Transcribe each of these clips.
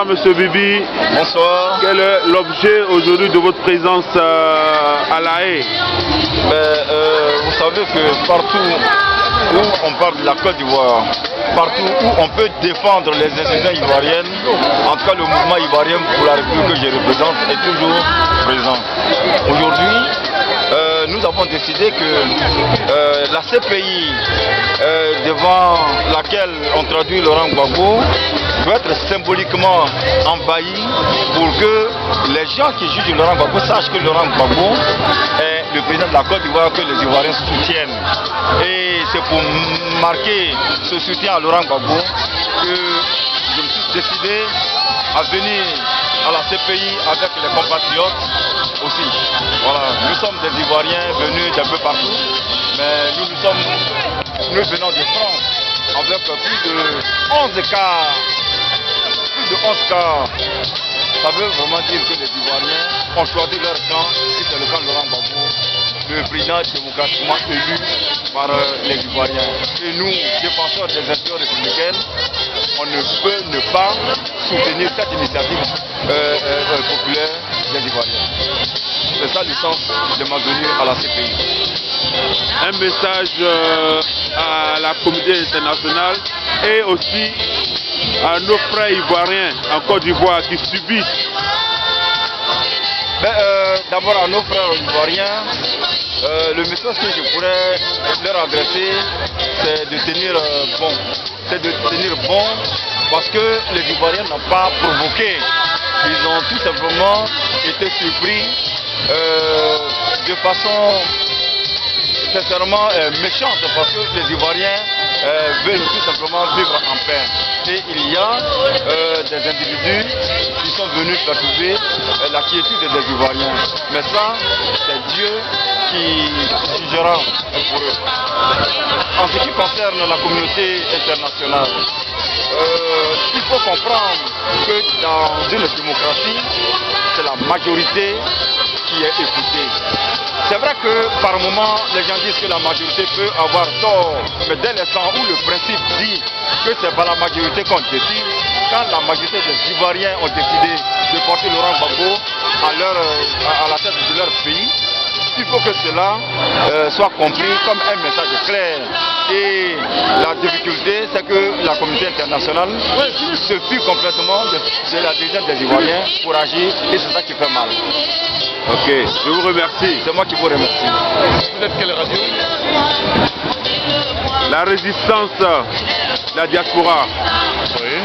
Monsieur Bibi. Bonsoir. Quel est l'objet aujourd'hui de votre présence à La Haye? Vous savez que partout où on parle de la Côte d'Ivoire, partout où on peut défendre les institutions ivoiriennes, en tout cas le mouvement ivoirien pour la République que je représente est toujours présent. Aujourd'hui, nous avons décidé que la CPI devant laquelle on traduit Laurent Gbagbo doit être symboliquement envahi pour que les gens qui jugent Laurent Gbagbo sachent que Laurent Gbagbo est le président de la Côte d'Ivoire que les Ivoiriens soutiennent. Et c'est pour marquer ce soutien à Laurent Gbagbo que je me suis décidé à venir à la CPI avec les compatriotes aussi. Voilà, nous sommes des Ivoiriens venus d'un peu partout, mais nous venons de France avec plus de 11 cas. Plus de 11 cas. Ça veut vraiment dire que les Ivoiriens ont choisi leur camp, et c'est le camp de Laurent Gbagbo, le président démocratiquement élu par les Ivoiriens. Et nous, défenseurs des institutions républicaines, on ne peut ne pas soutenir cette initiative populaire des Ivoiriens. C'est ça le sens de ma venue à la CPI. Un message à la communauté internationale et aussi à nos frères ivoiriens en Côte d'Ivoire qui subissent. D'abord à nos frères ivoiriens, le message que je pourrais leur adresser, c'est de tenir bon. C'est de tenir bon parce que les Ivoiriens n'ont pas provoqué. Ils ont tout simplement été surpris de façon sincèrement méchante parce que les Ivoiriens veulent tout simplement vivre en paix. Et il y a des individus qui sont venus perturber la quiétude des Ivoiriens. Mais ça, c'est Dieu qui jugera pour eux. En ce qui concerne la communauté internationale, il faut comprendre que dans une démocratie, c'est la majorité qui est écoutée. C'est vrai que par moment, les gens disent que la majorité peut avoir tort, mais dès l'instant où le principe dit que c'est par la majorité qu'on décide, quand la majorité des Ivoiriens ont décidé de porter Laurent Gbagbo à la tête de leur pays, il faut que cela soit compris comme un message clair. Et la difficulté, c'est que la communauté internationale se fie complètement de la décision des Ivoiriens pour agir, et c'est ça qui fait mal. Ok, je vous remercie. C'est moi qui vous remercie. Vous êtes quelle radio? La résistance, la diaspora. Oui.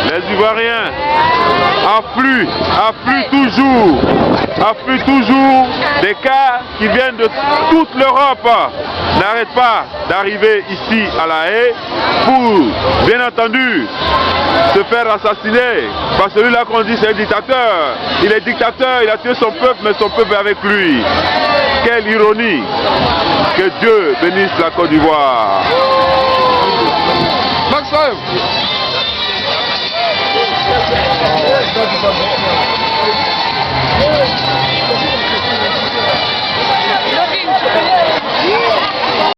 Les Ivoiriens affluent toujours des cas qui viennent de toute l'Europe. N'arrêtent pas d'arriver ici à La Haye pour, bien entendu, se faire assassiner par celui-là qu'on dit c'est un dictateur. Il est dictateur, il a tué son peuple, mais son peuple est avec lui. Quelle ironie! Que Dieu bénisse la Côte d'Ivoire. Maxime.